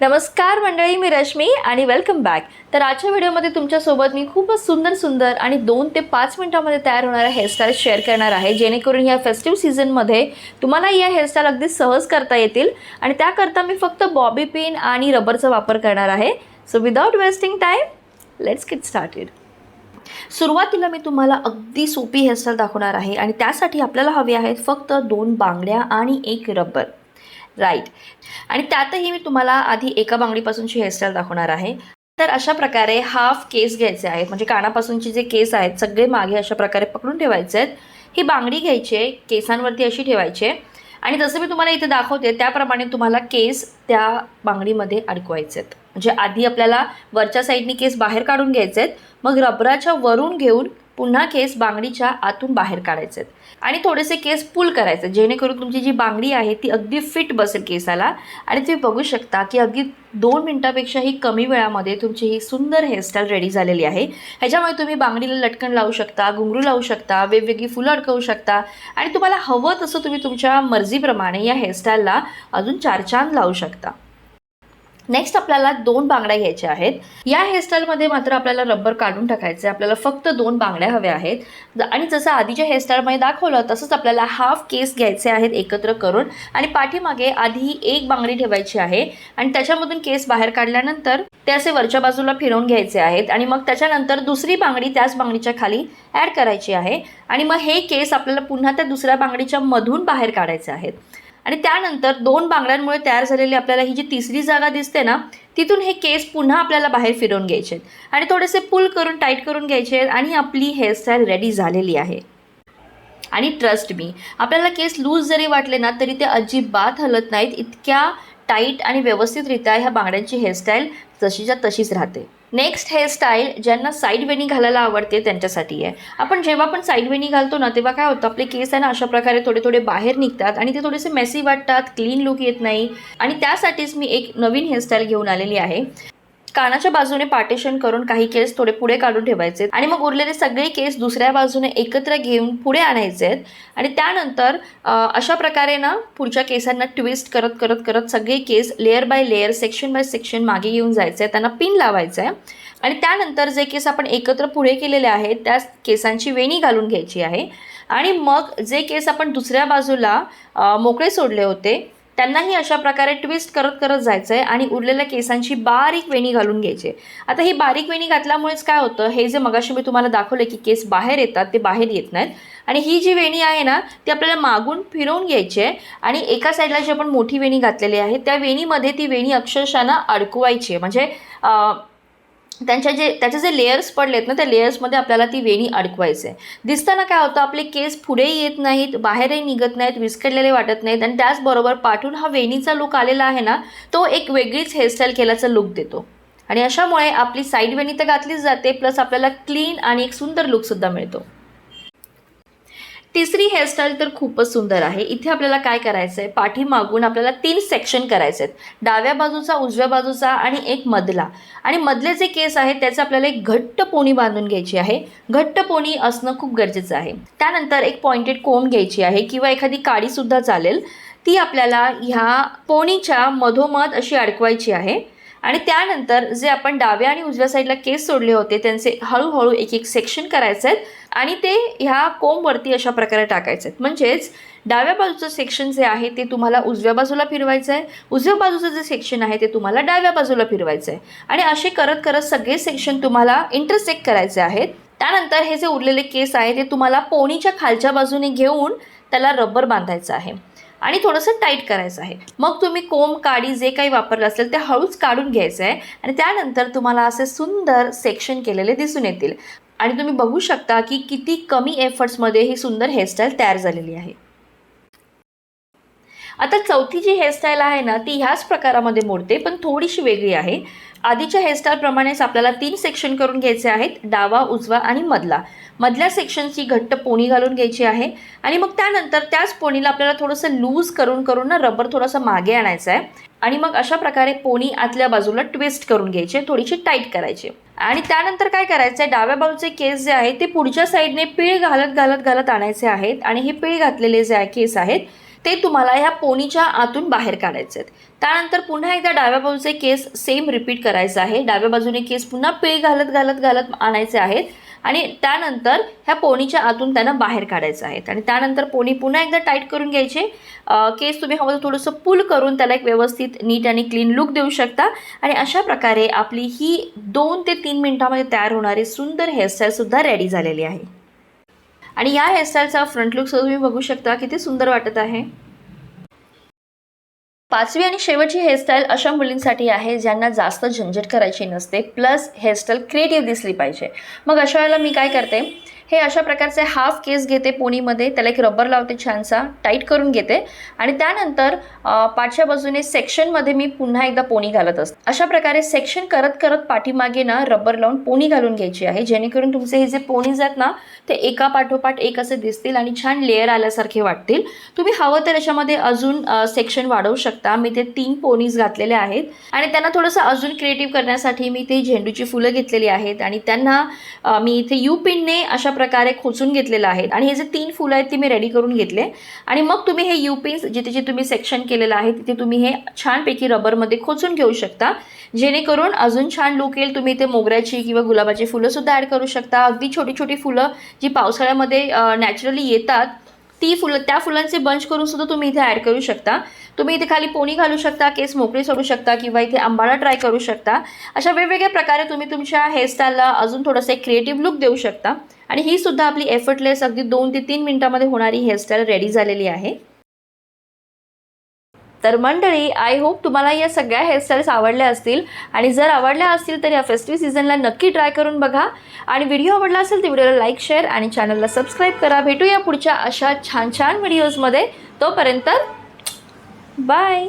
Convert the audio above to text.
नमस्कार मंडळी, मी रश्मी आणि वेलकम बॅक. तर आजच्या व्हिडिओमध्ये तुमच्यासोबत मी खूपच सुंदर आणि 2 ते 5 मिनिटांमध्ये तयार होणाऱ्या हेअरस्टाईल शेअर करणार आहे, जेणेकरून या फेस्टिव्ह सीझनमध्ये तुम्हाला या हेअरस्टाईल अगदी सहज करता येतील. आणि त्याकरता मी फक्त बॉबी पिन आणि रबरचा वापर करणार आहे. So without wasting time, let's get started. सुरुवातीला मी तुम्हाला अगदी सोपी हेअरस्टाईल दाखवणार आहे आणि त्यासाठी आपल्याला हवे आहेत फक्त 2 बांगड्या आणि 1 रबर. राईट. आणि त्यातही मी तुम्हाला आधी एका बांगडीपासूनची हेअरस्टाईल दाखवणार आहे. तर अशा प्रकारे हाफ केस घ्यायचे आहेत, म्हणजे कानापासूनचे जे केस आहेत सगळे मागे अशा प्रकारे पकडून ठेवायचे आहेत. ही बांगडी घ्यायची आहे, केसांवरती अशी ठेवायची आहे आणि जसं मी तुम्हाला इथे दाखवते त्याप्रमाणे तुम्हाला केस त्या बांगडीमध्ये अडकवायचे आहेत. म्हणजे आधी आपल्याला वरच्या साईडनी केस बाहेर काढून घ्यायचे आहेत, मग रबराच्या वरून घेऊन पुन्हा केस बांगडीच्या आतून बाहेर काढायचे आहेत आणि थोडेसे केस पुल करायचे, जेणेकरून तुमची जी बांगडी आहे ती अगदी फिट बसेल केसाला. आणि तुम्ही बघू शकता की अगदी 2 मिनिटापेक्षाही कमी वेळामध्ये तुमची ही सुंदर हेअरस्टाईल रेडी झालेली आहे. ह्याच्यामुळे तुम्ही बांगडीला लटकन लावू शकता, घुंगरू लावू शकता, वेगवेगळी फुलं अडकवू शकता आणि तुम्हाला हवं तसं तुम्ही तुमच्या मर्जीप्रमाणे या हेअरस्टाईलला अजून 4 चांद लावू शकता. नेक्स्ट आपल्याला 2 बांगड्या घ्यायच्या आहेत. या हेअरस्टाईलमध्ये मात्र आपल्याला रबर काढून टाकायचं आहे. आपल्याला फक्त 2 बांगड्या हव्या आहेत आणि जसं आधीच्या हेअरस्टाईलमध्ये दाखवलं तसंच आपल्याला हाफ केस घ्यायचे आहेत एकत्र करून आणि पाठीमागे आधी 1 बांगडी ठेवायची आहे आणि त्याच्यामधून केस बाहेर काढल्यानंतर ते असे वरच्या बाजूला फिरवून घ्यायचे आहेत आणि मग त्याच्यानंतर दुसरी बांगडी त्याच बांगडीच्या खाली ॲड करायची आहे आणि मग हे केस आपल्याला पुन्हा त्या दुसऱ्या बांगडीच्या मधून बाहेर काढायचे आहेत. आणि त्यानंतर 2 बांगड्यांमुळे तयार झालेली आपल्याला ही जी तिसरी जागा दिसते ना, तिथून हे केस पुन्हा आपल्याला बाहेर फिरवून घ्यायचे आहेत आणि थोडेसे पुल करून टाईट करून घ्यायचे आहेत आणि आपली हेअरस्टाईल रेडी झालेली आहे. आणि ट्रस्ट मी, आपल्याला केस लूज जरी वाटले ना तरी ते अजिबात हलत नाहीत. इतक्या टाईट आणि व्यवस्थितरित्या ह्या बांगड्यांची हेअरस्टाईल जशीच्या तशीच राहते. नेक्स्ट हेअरस्टाईल ज्यांना साईड वेणी घालायला आवडते त्यांच्यासाठी आहे. आपण जेव्हा पण साईड वेणी घालतो ना तेव्हा काय होतं, आपले केस आहे ना अशा प्रकारे थोडे बाहेर निघतात आणि ते थोडेसे मेसी वाटतात, क्लीन लुक येत नाही. आणि त्यासाठीच मी एक नवीन हेअरस्टाईल घेऊन आलेली आहे. कानाच्या बाजूने पार्टिशन करून काही केस थोडे पुढे काढून ठेवायचे आणि मग उरलेले सगळे केस दुसऱ्या बाजूने एकत्र घेऊन पुढे आणायचे आहेत आणि त्यानंतर अशा प्रकारे ना पुढच्या केसांना ट्विस्ट करत करत करत सगळे केस layer by layer, section by section मागे येऊन जायचे आहे, त्यांना पिन लावायचं आहे. आणि त्यानंतर जे केस आपण एकत्र पुढे केलेले आहेत त्या केसांची वेणी घालून घ्यायची आहे आणि मग जे केस आपण दुसऱ्या बाजूला मोकळे सोडले होते त्यांनाही अशा प्रकारे ट्विस्ट करत करत जायचं आहे आणि उरलेल्या केसांची बारीक वेणी घालून घ्यायची. आता ही बारीक वेणी घातल्यामुळेच काय होतं, हे जे मगाशी मी तुम्हाला दाखवले की केस बाहेर येतात ते बाहेर येत नाहीत. आणि ही जी वेणी आहे ना ती आपल्याला मागून फिरवून घ्यायची आहे आणि एका साईडला जी आपण मोठी वेणी घातलेली आहे त्या वेणीमध्ये ती वेणी अक्षरशः ना अडकवायची आहे. म्हणजे त्याचे जे लेयर्स पडलेत ना त्या लेयर्समध्ये आपल्याला ती वेणी अडकवायचं आहे. दिसताना काय होतं, आपले केस पुढेही येत नाहीत, बाहेरही निघत नाहीत, विस्कटलेले वाटत नाहीत आणि त्याचबरोबर पाठून हा वेणीचा लुक आलेला आहे ना तो एक वेगळीच हेअरस्टाईल केल्याचा लुक देतो. आणि अशामुळे आपली साईड वेणी तर घातलीच जाते, प्लस आपल्याला क्लीन आणि एक सुंदर लुकसुद्धा मिळतो. तिसरी हेअरस्टाईल तर खूपच सुंदर आहे. इथे आपल्याला काय करायचं आहे, पाठीमागून आपल्याला 3 सेक्शन करायचे आहेत. डाव्या बाजूचा, उजव्या बाजूचा आणि एक मधला. आणि मधले जे केस आहेत त्याचं आपल्याला एक घट्ट पोणी बांधून घ्यायची आहे. घट्ट पोणी असणं खूप गरजेचं आहे. त्यानंतर एक पॉइंटेड कोंब घ्यायची आहे किंवा एखादी काडीसुद्धा चालेल. ती आपल्याला ह्या पोणीच्या मधोमध अशी अडकवायची आहे आणि त्यानंतर जे आपण डाव्या आणि उजव्या साईडला केस सोडले होते त्यांचे हळूहळू एक सेक्शन करायचे आहेत आणि ते ह्या कोंबवरती अशा प्रकारे टाकायचे आहेत. म्हणजेच डाव्या बाजूचं सेक्शन जे आहे ते तुम्हाला उजव्या बाजूला फिरवायचं आहे, उजव्या बाजूचं जे सेक्शन आहे ते तुम्हाला डाव्या बाजूला फिरवायचं आहे आणि असे करत करत सगळे सेक्शन तुम्हाला इंटरसेक्ट करायचे आहेत. त्यानंतर हे जे उरलेले केस आहे ते तुम्हाला पोणीच्या खालच्या बाजूने घेऊन त्याला रबर बांधायचं आहे आणि थोडंसं टाईट करायचं आहे. मग तुम्ही कोंब, काडी जे काही वापरलं असेल ते हळूच काढून घ्यायचं आहे आणि त्यानंतर तुम्हाला असे सुंदर सेक्शन केलेले दिसून येतील आणि तुम्ही बघू शकता की किती कमी एफर्ट्समध्ये ही सुंदर हेअरस्टाईल तयार झालेली आहे. आता चौथी जी हेअरस्टाईल आहे ना ती ह्याच प्रकारामध्ये मोडते पण थोडीशी वेगळी आहे. आधीच्या हेअरस्टाईलप्रमाणेच आपल्याला 3 सेक्शन करून घ्यायचे आहेत, डावा, उजवा आणि मधला. मधल्या सेक्शनची घट्ट पोणी घालून घ्यायची आहे आणि मग त्यानंतर त्याच पोणीला आपल्याला थोडंसं लूज करून ना रबर थोडंसं मागे आणायचं आहे आणि मग अशा प्रकारे पोणी आतल्या बाजूला ट्विस्ट करून घ्यायची, थोडीशी टाईट करायची. आणि त्यानंतर काय करायचं आहे, डाव्या बाजूचे केस जे आहेत ते पुढच्या साईडने पीळ घालत आणायचे आहेत आणि हे पीळ घातलेले जे केस आहेत ते तुम्हाला ह्या पोनीच्या आतून बाहेर काढायचे आहेत. त्यानंतर पुन्हा एकदा डाव्या बाजूचे केस सेम रिपीट करायचं आहे. डाव्या बाजूने केस पुन्हा पीळ घालत घालत घालत आणायचे आहेत आणि त्यानंतर ह्या पोनीच्या आतून त्यांना बाहेर काढायचं आहे. आणि त्यानंतर पोनी पुन्हा एकदा टाईट करून घ्यायचे. केस तुम्ही हवं तर थोडंसं पुल करून त्याला एक व्यवस्थित नीट आणि क्लीन लुक देऊ शकता. आणि अशा प्रकारे आपली ही 2 ते 3 मिनिटांमध्ये तयार होणारी सुंदर हेअरस्टाईलसुद्धा रेडी झालेली आहे. आणि या हेअरस्टाईलचा फ्रंट लुक तुम्ही बघू शकता किती सुंदर वाटत आहे. 5वी आणि शेवटची हेअरस्टाईल अशा मुलींसाठी आहे ज्यांना जास्त झंझट करायची नसते, प्लस हेअरस्टाईल क्रिएटिव्ह दिसली पाहिजे. मग अशा वेळेला मी काय करते, हे अशा प्रकारचे हाफ केस घेते पोनीमध्ये, त्याला एक रबर लावते, छानसा टाईट करून घेते आणि त्यानंतर पाठच्या बाजूने सेक्शनमध्ये मी पुन्हा एकदा पोनी घालत असते. अशा प्रकारे सेक्शन करत करत पाठीमागे ना रबर लावून पोनी घालून घ्यायची आहे, जेणेकरून तुमचे हे जे पोनीज आहेत ना ते एका पाठोपाठ एक असे दिसतील आणि छान लेअर आल्यासारखे वाटतील. तुम्ही हवं तर याच्यामध्ये अजून सेक्शन वाढवू शकता. मी ते 3 पोनीज घातलेले आहेत आणि त्यांना थोडंसं अजून क्रिएटिव्ह करण्यासाठी मी ते झेंडूची फुलं घेतलेली आहेत आणि त्यांना मी इथे यू पिनने अशा प्रकारे खोचून घेतलेलं आहे. आणि हे जे 3 फुलं आहेत ती मी रेडी करून घेतले आणि मग तुम्ही हे यू पिन्स जिथे जिथे तुम्ही सेक्शन केलेलं आहे तिथे तुम्ही हे छानपैकी रबरमध्ये खोचून घेऊ शकता, जेणेकरून अजून छान लुक येईल. तुम्ही इथे मोगऱ्याची किंवा गुलाबाची फुलं सुद्धा ॲड करू शकता. अगदी छोटी छोटी फुलं जी पावसाळ्यामध्ये नॅचरली येतात ती फुलं, त्या फुलांचे बंच करून सुद्धा तुम्ही इथे ॲड करू शकता. तुम्ही इथे खाली पोनी घालू शकता, केस मोकळे सोडू शकता किंवा इथे अंबाडा ट्राय करू शकता. अशा वेगवेगळ्या प्रकारे तुम्ही तुमच्या हेअरस्टाईलला अजून थोडंसं एक क्रिएटिव्ह लुक देऊ शकता. आणि ही सुद्धा आपली एफर्टलेस अगदी 2 ते 3 मिनिटांमध्ये होणारी हेअरस्टाईल रेडी झालेली आहे. तर मंडळी, आय होप तुम्हाला या सगळ्या हेअरस्टाईल्स आवडल्या असतील आणि जर आवडल्या असतील तर या फेस्टिव्ह सीझनला नक्की ट्राय करून बघा. आणि व्हिडिओ आवडला असेल तर व्हिडिओला लाईक, शेअर आणि चॅनलला सबस्क्राईब करा. भेटूया पुढच्या अशा छान छान व्हिडिओजमध्ये. तोपर्यंत बाय.